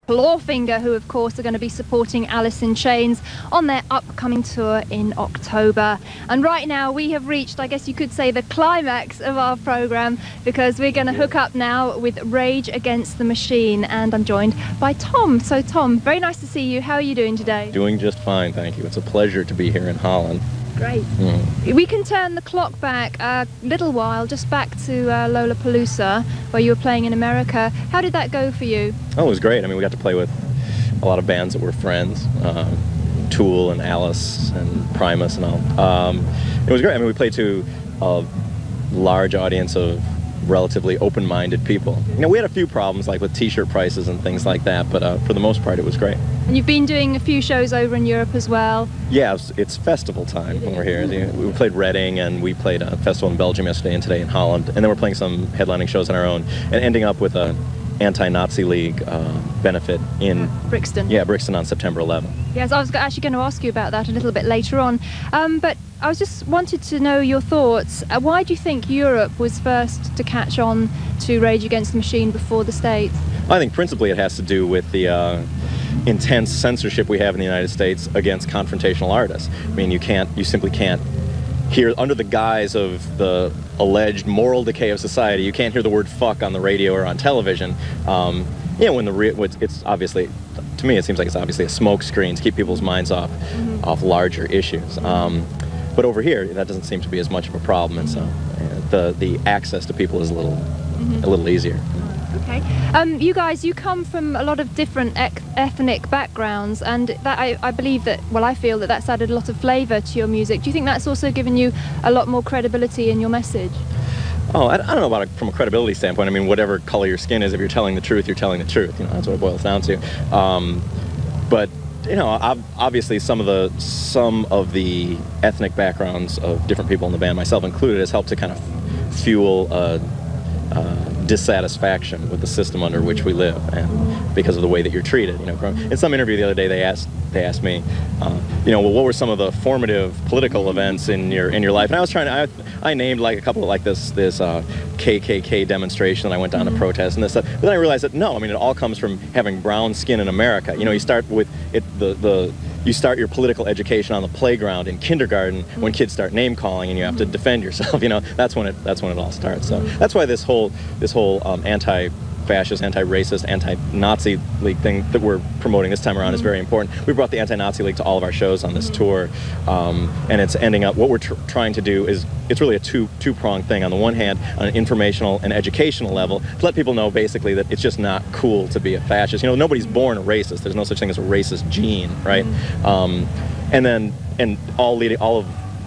Clawfinger, who of course are going to be supporting Alice in Chains on their upcoming tour in October. And right now we have reached, I guess you could say, the climax of our program, because we're going to hook up now with Rage Against the Machine, and I'm joined by Tom. So Tom, very nice to see you. How are you doing today? Doing just fine, thank you. It's a pleasure to be here in Holland. Great. We can turn the clock back a little while, just back to Lollapalooza, where you were playing in America. How did that go for you? Oh, it was great. I mean, we got to play with a lot of bands that were friends, Tool and Alice and Primus and all. It was great. I mean, we played to a large audience of relatively open-minded people. You know, we had a few problems, like with t-shirt prices and things like that, but for the most part, it was great. And you've been doing a few shows over in Europe as well. Yeah, it's festival time when we're here. We played Reading, and we played a festival in Belgium yesterday and today in Holland, and then we're playing some headlining shows on our own, and ending up with a anti-Nazi League benefit in Brixton. Yeah, Brixton on September 11th. Yes, I was actually going to ask you about that a little bit later on, but I was just wanted to know your thoughts. Why do you think Europe was first to catch on to Rage Against the Machine before the States? I think principally it has to do with the intense censorship we have in the United States against confrontational artists. I mean, you simply can't hear, under the guise of the alleged moral decay of society, you can't hear the word fuck on the radio or on television. You know, when it's obviously, to me, it seems like it's obviously a smokescreen to keep people's minds off larger issues. But over here, that doesn't seem to be as much of a problem, and so the access to people is a little easier. Okay. You guys, you come from a lot of different ethnic backgrounds, and that I believe that, well, I feel that that's added a lot of flavour to your music. Do you think that's also given you a lot more credibility in your message? Oh, I don't know about it from a credibility standpoint. I mean, whatever color your skin is, if you're telling the truth, you're telling the truth. You know, that's what it boils down to. But you know, obviously some of the ethnic backgrounds of different people in the band, myself included, has helped to kind of fuel dissatisfaction with the system under which we live, and because of the way that you're treated. You know, in some interview the other day, they asked me, you know, well, what were some of the formative political events in your life? And I was I named like a couple of, like this KKK demonstration that I went down to protest and this stuff. But then I realized that no, I mean, it all comes from having brown skin in America. You know, you start with it, you start your political education on the playground in kindergarten when kids start name calling and you have to defend yourself. You know, that's when it all starts. So that's why this whole anti-fascist, anti-racist, anti-Nazi League thing that we're promoting this time around is very important. We brought the anti-Nazi League to all of our shows on this tour, and it's ending up, what we're trying to do is, it's really a two-pronged thing. On the one hand, on an informational and educational level, to let people know basically that it's just not cool to be a fascist. You know, nobody's born a racist. There's no such thing as a racist gene, right? And all of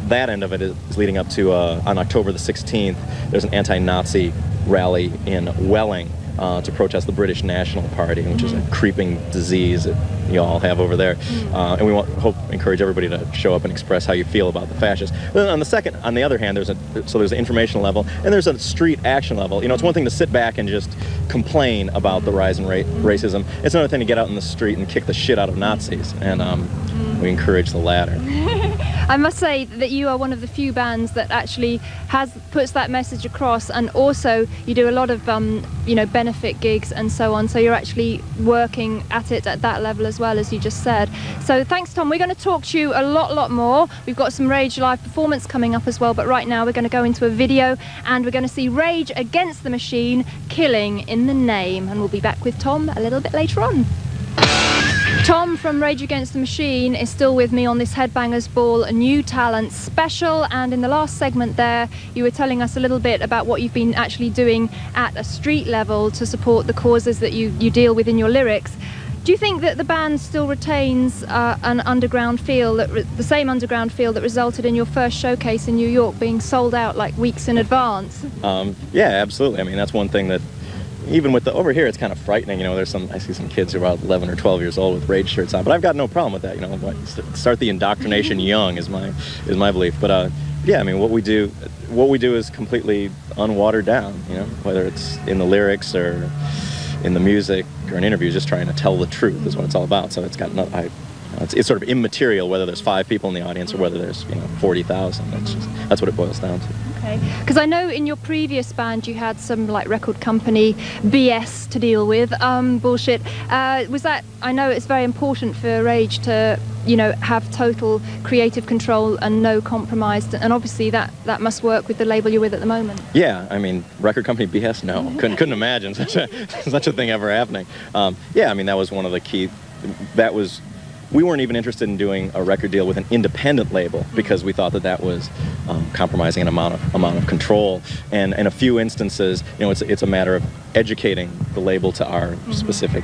that end of it is leading up to on October the 16th, there's an anti-Nazi rally in Welling to protest the British National Party, which is a creeping disease that you all have over there. And we encourage everybody to show up and express how you feel about the fascists. But then on the other hand, there's an informational level and there's a street action level. You know, it's one thing to sit back and just complain about the rise in racism. It's another thing to get out in the street and kick the shit out of Nazis, and we encourage the latter. I must say that you are one of the few bands that actually puts that message across, and also you do a lot of you know, benefit gigs and so on, so you're actually working at it at that level as well, as you just said. So thanks, Tom. We're going to talk to you a lot more. We've got some Rage live performance coming up as well, but right now we're going to go into a video and we're going to see Rage Against the Machine, Killing in the Name, and we'll be back with Tom a little bit later on. Tom from Rage Against the Machine is still with me on this Headbangers Ball New Talent special, and in the last segment there you were telling us a little bit about what you've been actually doing at a street level to support the causes that you deal with in your lyrics. Do you think that the band still retains an underground feel, the same underground feel that resulted in your first showcase in New York being sold out like weeks in advance? Yeah, absolutely. I mean, that's one thing that, even with over here, it's kind of frightening. You know, I see some kids who are about 11 or 12 years old with Rage shirts on, but I've got no problem with that. You know, start the indoctrination young is my belief. But yeah, I mean, what we do is completely unwatered down. You know, whether it's in the lyrics or in the music or in interviews, just trying to tell the truth is what it's all about. So it's got it's sort of immaterial whether there's 5 people in the audience or whether there's 40,000. That's what it boils down to. Okay, because I know in your previous band you had some like record company BS to deal with, bullshit. Was that? I know it's very important for Rage to, you know, have total creative control and no compromise, and obviously that must work with the label you're with at the moment. Yeah, I mean, record company BS, no. Couldn't imagine such a thing ever happening. Yeah, I mean, that was one of the key, we weren't even interested in doing a record deal with an independent label because we thought that was compromising an amount of control. And in a few instances, you know, it's a matter of educating the label to our specific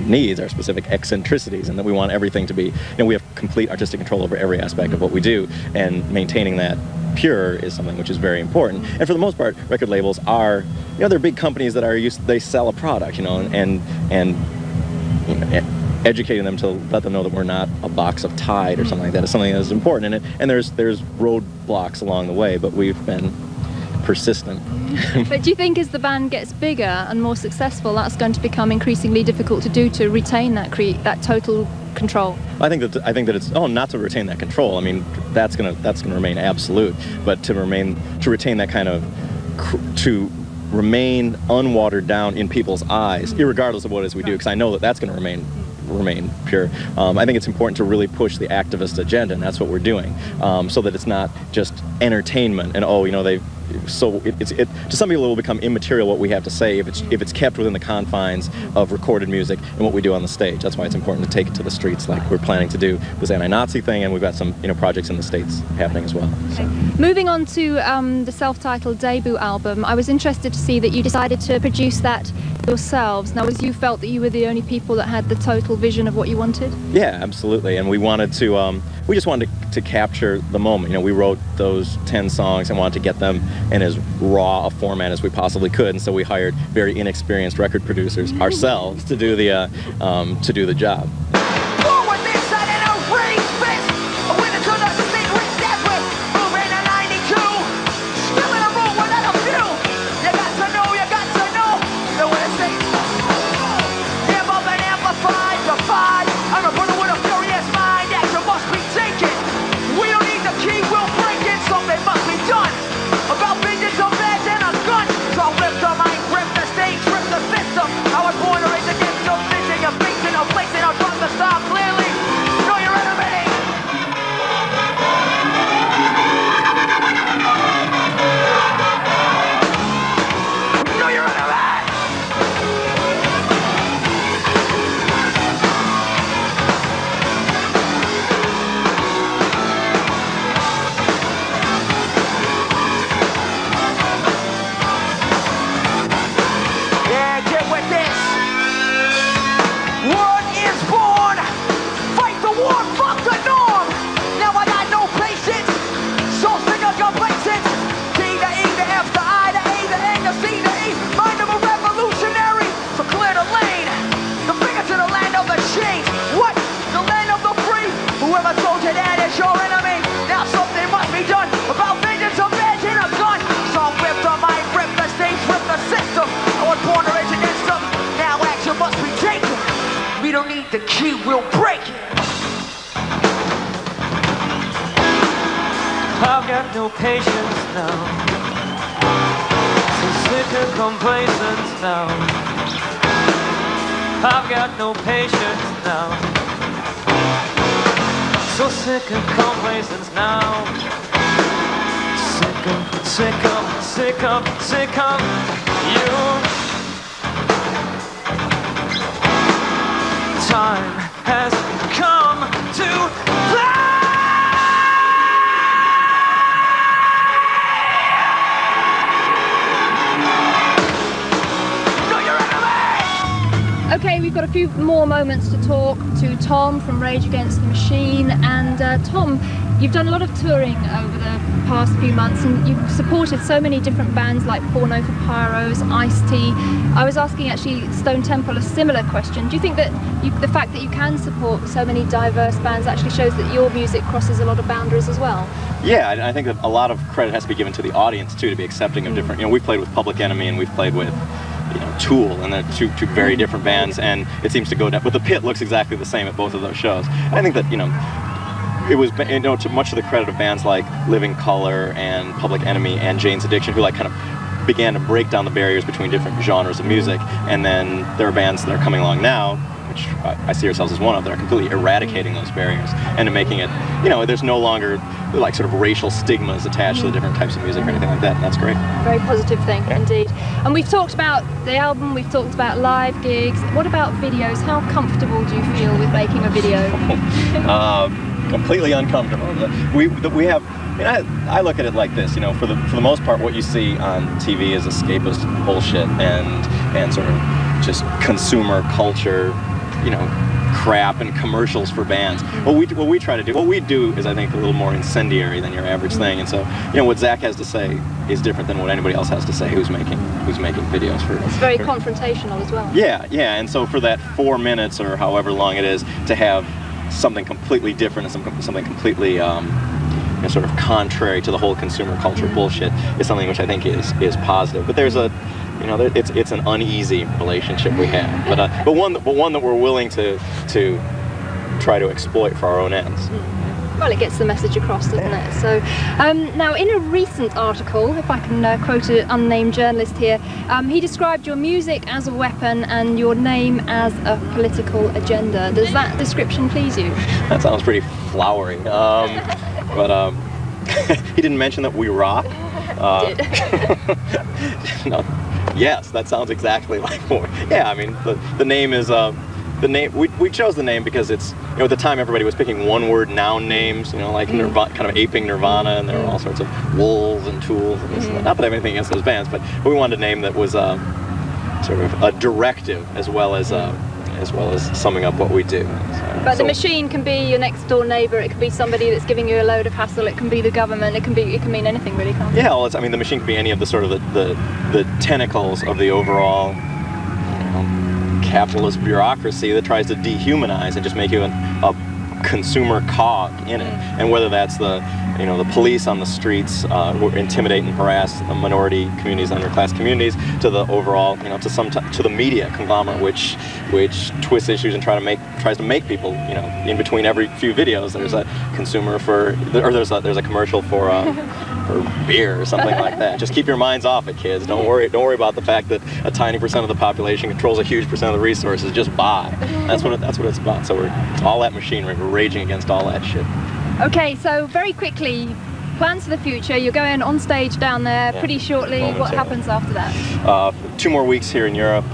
needs, our specific eccentricities, and that we want everything to be, you know, we have complete artistic control over every aspect of what we do, and maintaining that pure is something which is very important. And for the most part, record labels are, you know, they're big companies that they sell a product, you know, and you know, educating them to let them know that we're not a box of Tide or something like that is something that is important in it. And there's roadblocks along the way, but we've been persistent. But do you think as the band gets bigger and more successful, that's going to become increasingly difficult to do, to retain that total control? I think that it's not to retain that control. I mean, that's gonna remain absolute, but to retain that kind of to remain unwatered down in people's eyes, irregardless of what it is we do, because I know that's going to remain pure. I think it's important to really push the activist agenda, and that's what we're doing, so that it's not just entertainment and to some people it will become immaterial what we have to say if it's kept within the confines of recorded music and what we do on the stage. That's why it's important to take it to the streets, like we're planning to do this anti-Nazi thing, and we've got some projects in the States happening as well. Okay. Moving on to the self-titled debut album, I was interested to see that you decided to produce that yourselves. Now, you felt that you were the only people that had the total vision of what you wanted? Yeah, absolutely. And we wanted to, we just wanted to capture the moment. You know, we wrote those 10 songs and wanted to get them in as raw a format as we possibly could. And so we hired very inexperienced record producers ourselves to do the job. The key will break it. I've got no patience now. So sick and complacent now. I've got no patience now. So sick and complacent now. Sick of you. Time has come to play. No, you're enemy. Okay, we've got a few more moments to talk to Tom from Rage Against the Machine. And Tom, you've done a lot of touring over the past few months, and you've supported so many different bands like Porno for Pyros, Ice-T. I was asking actually Stone Temple a similar question. Do you think that the fact that you can support so many diverse bands actually shows that your music crosses a lot of boundaries as well? Yeah, I think that a lot of credit has to be given to the audience too, to be accepting of different. You know, we've played with Public Enemy and we've played with, Tool, and they're two very different bands, and it seems to go down. But the pit looks exactly the same at both of those shows. I think that it was, you know, to much of the credit of bands like Living Colour and Public Enemy and Jane's Addiction, who like kind of began to break down the barriers between different genres of music. And then there are bands that are coming along now, which I see ourselves as one of, that are completely eradicating those barriers and making it, you know, there's no longer like sort of racial stigmas attached to the different types of music or anything like that, and that's great. Very positive thing, indeed. And we've talked about the album, we've talked about live gigs. What about videos? How comfortable do you feel with making a video? Completely uncomfortable. We have, I mean, I look at it like this, you know, for the most part, what you see on TV is escapist bullshit and sort of just consumer culture, you know, crap and commercials for bands. What we try to do, what we do is, I think, a little more incendiary than your average thing. And so, you know, what Zach has to say is different than what anybody else has to say who's making videos for. It's very confrontational as well. Yeah, yeah. And so for that 4 minutes or however long it is to have something completely different and something completely you know, sort of contrary to the whole consumer culture bullshit is something which I think is positive. But there's a, you know, it's an uneasy relationship we have, but one that we're willing to try to exploit for our own ends. Well, it gets the message across, doesn't it? So, now in a recent article, if I can quote an unnamed journalist here, he described your music as a weapon and your name as a political agenda. Does that description please you? That sounds pretty flowery, but he didn't mention that we rock. He did. No. Yes, that sounds exactly like what. Yeah, I mean, the name is the name. We chose the name because it's, you know, at the time everybody was picking one-word noun names, you know, like Nirvana, kind of aping Nirvana, and there were all sorts of wolves and tools and this and that. Not that I have anything against those bands, but we wanted a name that was sort of a directive as well as summing up what we do. But the machine can be your next door neighbour, it can be somebody that's giving you a load of hassle, it can be the government, it can mean anything really, can't it? Yeah, well, I mean, the machine can be any of the sort of the tentacles of the overall, you know, capitalist bureaucracy that tries to dehumanize and just make you a consumer cog in it. And whether that's the police on the streets who intimidate and harass the minority communities, underclass communities, to the overall, you know, to the media conglomerate which twists issues and tries to make people, you know, in between every few videos there's a consumer there's a commercial for beer or something like that. Just keep your minds off it, kids. Don't worry about the fact that a tiny percent of the population controls a huge percent of the resources. Just buy. That's what it's about. So it's all that machinery. We're raging against all that shit. Okay, so very quickly, plans for the future. You're going on stage down there pretty shortly. What happens after that? 2 more weeks here in Europe,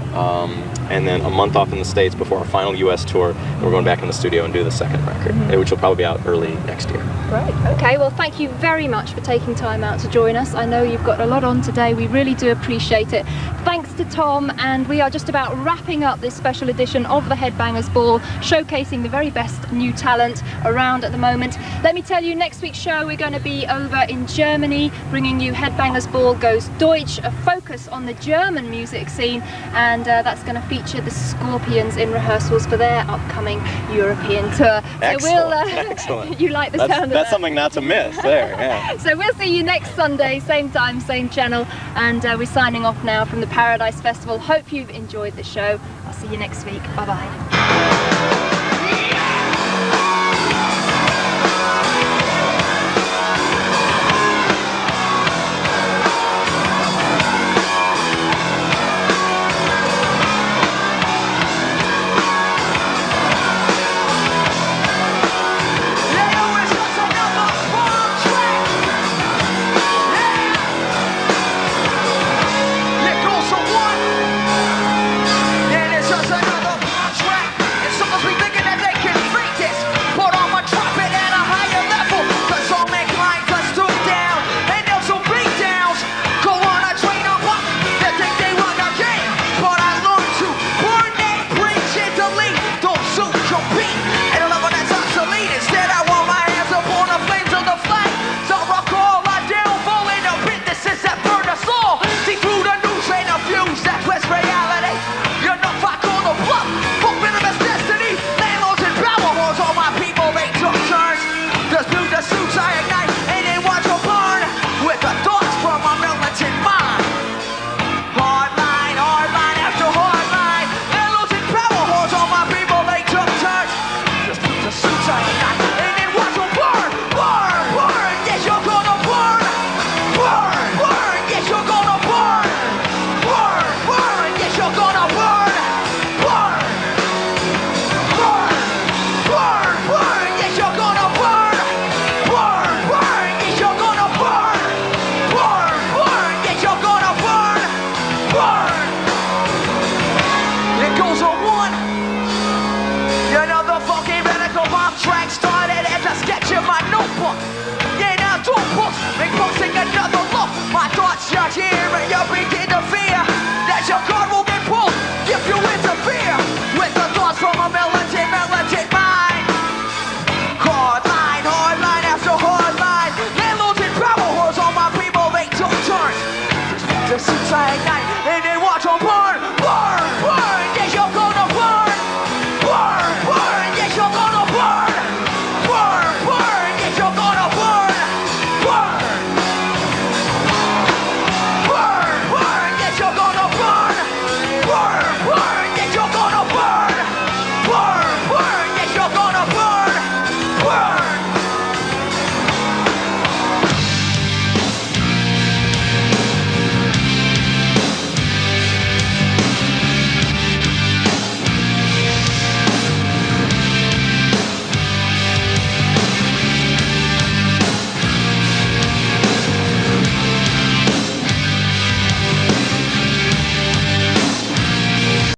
and then a month off in the States before our final US tour. And we're going back in the studio and do the second record, which will probably be out early next year. Great. Okay, well, thank you very much for taking time out to join us. I know you've got a lot on today. We really do appreciate it. Thanks to Tom, and we are just about wrapping up this special edition of the Headbangers Ball, showcasing the very best new talent around at the moment. Let me tell you, next week's show we're going to be over in Germany, bringing you Headbangers Ball Goes Deutsch, a focus on the German music scene, and that's going to feature the Scorpions in rehearsals for their upcoming European tour. Excellent. You like the sound of that? That's something not to miss there, yeah. So we'll see you next Sunday, same time, same channel, and we're signing off now from the Paradise Festival. Hope you've enjoyed the show. I'll see you next week. Bye-bye. Beat.